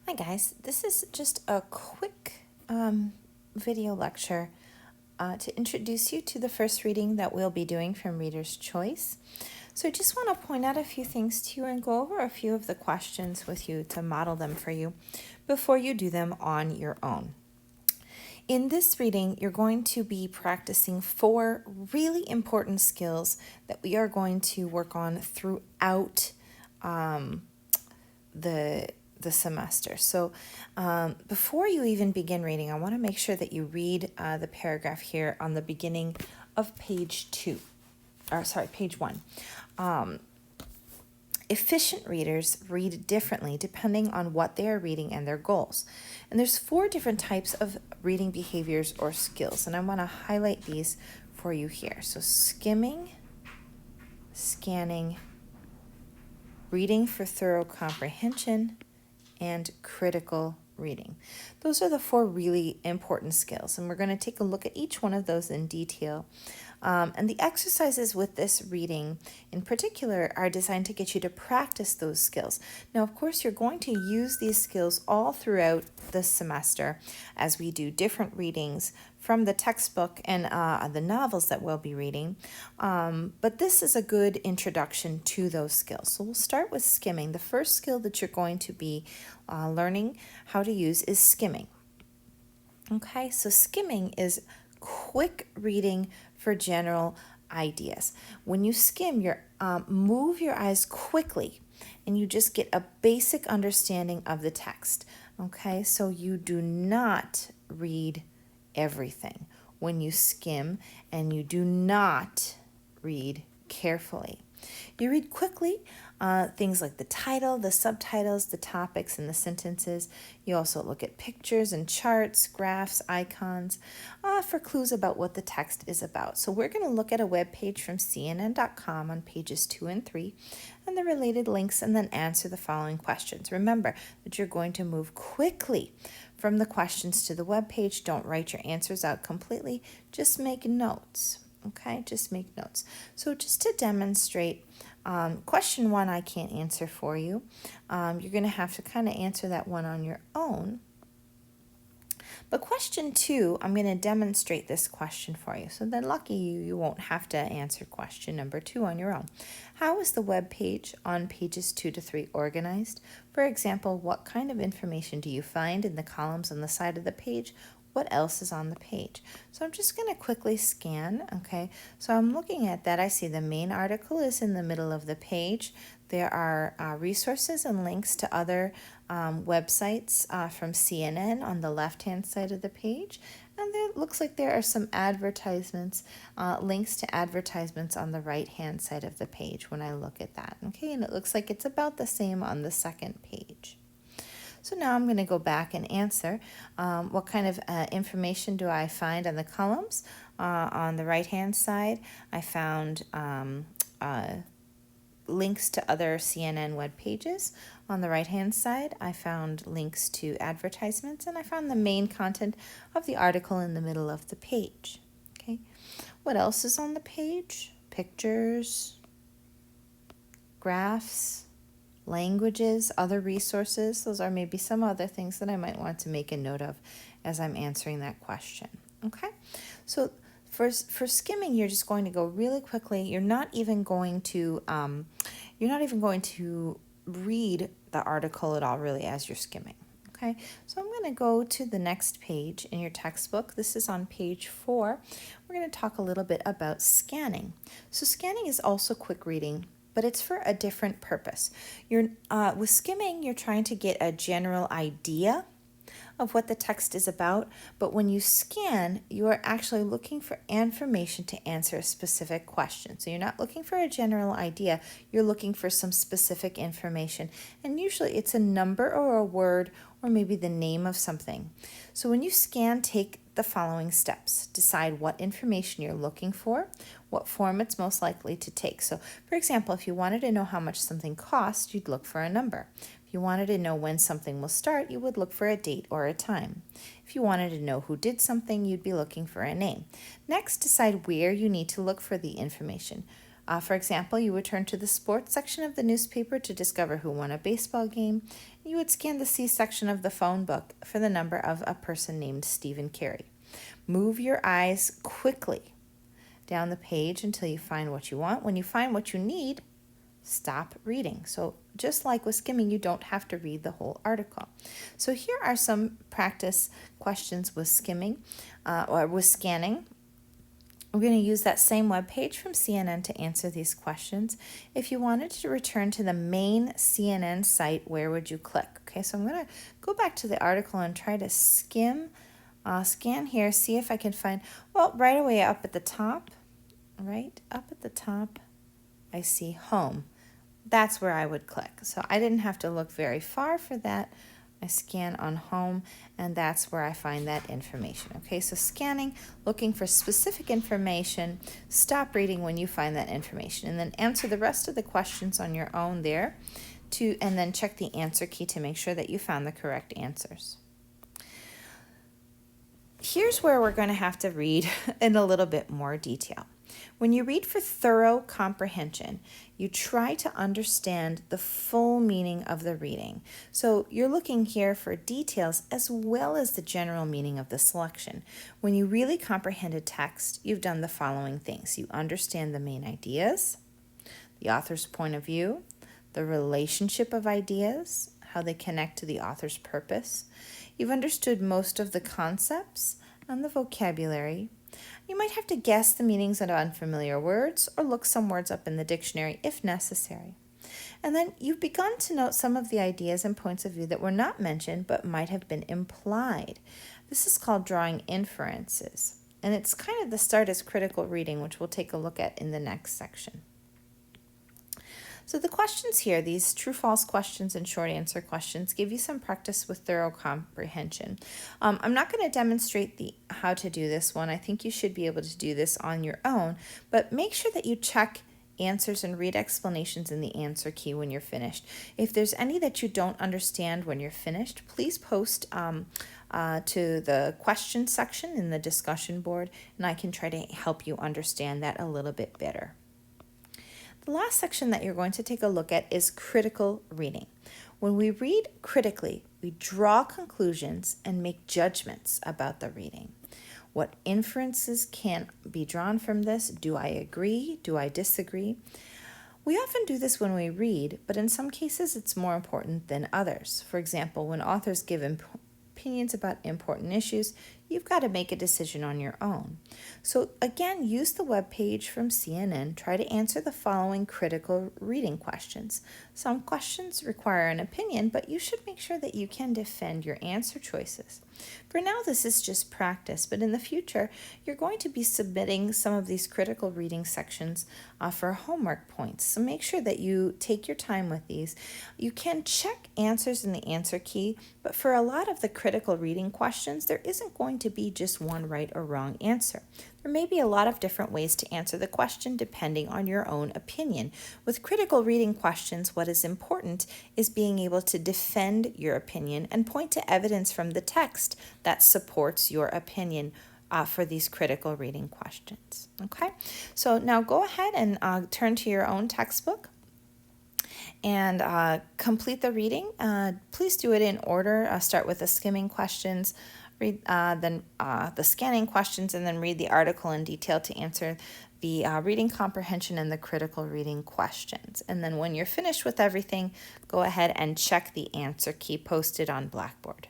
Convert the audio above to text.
Hi guys, this is just a quick video lecture to introduce you to the first reading that we'll be doing from Reader's Choice. So I just want to point out a few things to you and go over a few of the questions with you to model them for you before you do them on your own. In this reading, you're going to be practicing 4 really important skills that we are going to work on throughout the semester. So before you even begin reading, I want to make sure that you read the paragraph here on the beginning of page 1. Efficient readers read differently depending on what they are reading and their goals. And there's 4 different types of reading behaviors or skills, and I want to highlight these for you here. So skimming, scanning, reading for thorough comprehension, and critical reading. Those are the 4 really important skills, and we're going to take a look at each one of those in detail. And the exercises with this reading in particular are designed to get you to practice those skills. Now, of course, you're going to use these skills all throughout the semester as we do different readings from the textbook and the novels that we'll be reading. But this is a good introduction to those skills. So we'll start with skimming. The first skill that you're going to be learning how to use is skimming. Okay, so skimming is quick reading for general ideas. When you skim, you move your eyes quickly and you just get a basic understanding of the text. Okay, so you do not read everything when you skim, and you do not read carefully. You read quickly things like the title, the subtitles, the topics, and the sentences. You also look at pictures and charts, graphs, icons for clues about what the text is about. So we're going to look at a web page from CNN.com on pages 2 and 3 and the related links, and then answer the following questions. Remember that you're going to move quickly from the questions to the web page. Don't write your answers out completely. Just make notes. Okay, just make notes. So just to demonstrate, question 1 I can't answer for you. You're going to have to kind of answer that one on your own. But question 2, I'm going to demonstrate this question for you. So then lucky you won't have to answer question number 2 on your own. How is the web page on pages 2 to 3 organized? For example, what kind of information do you find in the columns on the side of the page? What else is on the page? So I'm just going to quickly scan, okay? So I'm looking at that. I see the main article is in the middle of the page. There are resources and links to other websites from CNN on the left-hand side of the page. And there looks like there are some advertisements, links to advertisements on the right-hand side of the page when I look at that, okay? And it looks like it's about the same on the second page. So now I'm going to go back and answer what kind of information do I find on the columns. On the right-hand side, I found links to other CNN web pages. On the right-hand side, I found links to advertisements, and I found the main content of the article in the middle of the page. Okay, what else is on the page? Pictures, graphs, languages, other resources. Those are maybe some other things that I might want to make a note of as I'm answering that question. Okay, so for skimming, you're just going to go really quickly. You're not even going to read the article at all, really, as you're skimming. Okay, so I'm going to go to the next page in your textbook. This is on page 4. We're going to talk a little bit about scanning. So scanning is also quick reading, but it's for a different purpose. With skimming, you're trying to get a general idea of what the text is about, but when you scan, you are actually looking for information to answer a specific question. So you're not looking for a general idea, you're looking for some specific information, and usually it's a number or a word or maybe the name of something. So when you scan, take the following steps. Decide what information you're looking for, what form it's most likely to take. So for example, if you wanted to know how much something costs, you'd look for a number. If you wanted to know when something will start, you would look for a date or a time. If you wanted to know who did something, you'd be looking for a name. Next, decide where you need to look for the information. For example, you would turn to the sports section of the newspaper to discover who won a baseball game. you would scan the C section of the phone book for the number of a person named Stephen Carey. Move your eyes quickly down the page until you find what you want. When you find what you need, stop reading. So just like with skimming, you don't have to read the whole article. So here are some practice questions with skimming or with scanning. We're going to use that same web page from CNN to answer these questions. If you wanted to return to the main CNN site, where would you click? Okay, so I'm going to go back to the article and try to scan here, see if I can find, well, right away up at the top, I see home. That's where I would click. So I didn't have to look very far for that. I scan on home, and that's where I find that information. Okay, so scanning, looking for specific information, stop reading when you find that information, and then answer the rest of the questions on your own there, and then check the answer key to make sure that you found the correct answers. Here's where we're going to have to read in a little bit more detail. When you read for thorough comprehension, you try to understand the full meaning of the reading. So you're looking here for details as well as the general meaning of the selection. When you really comprehend a text, you've done the following things. You understand the main ideas, the author's point of view, the relationship of ideas, how they connect to the author's purpose. You've understood most of the concepts and the vocabulary. You might have to guess the meanings of unfamiliar words or look some words up in the dictionary if necessary. And then you've begun to note some of the ideas and points of view that were not mentioned but might have been implied. This is called drawing inferences. And it's kind of the start as critical reading, which we'll take a look at in the next section. So the questions here, these true-false questions and short answer questions, give you some practice with thorough comprehension. I'm not going to demonstrate how to do this one. I think you should be able to do this on your own, but make sure that you check answers and read explanations in the answer key when you're finished. If there's any that you don't understand when you're finished, please post to the question section in the discussion board, and I can try to help you understand that a little bit better. The last section that you're going to take a look at is critical reading. When we read critically, we draw conclusions and make judgments about the reading. What inferences can be drawn from this? Do I agree? Do I disagree? We often do this when we read, but in some cases it's more important than others. For example, when authors give opinions about important issues, you've got to make a decision on your own. So again, use the webpage from CNN. Try to answer the following critical reading questions. Some questions require an opinion, but you should make sure that you can defend your answer choices. For now, this is just practice, but in the future, you're going to be submitting some of these critical reading sections for homework points. So make sure that you take your time with these. You can check answers in the answer key, but for a lot of the critical reading questions, there isn't going to be just one right or wrong answer. There may be a lot of different ways to answer the question depending on your own opinion. With critical reading questions, what is important is being able to defend your opinion and point to evidence from the text that supports your opinion for these critical reading questions. Okay, so now go ahead and turn to your own textbook and complete the reading. Please do it in order. Start with the skimming questions, read then the scanning questions, and then read the article in detail to answer the reading comprehension and the critical reading questions. And then when you're finished with everything, go ahead and check the answer key posted on Blackboard.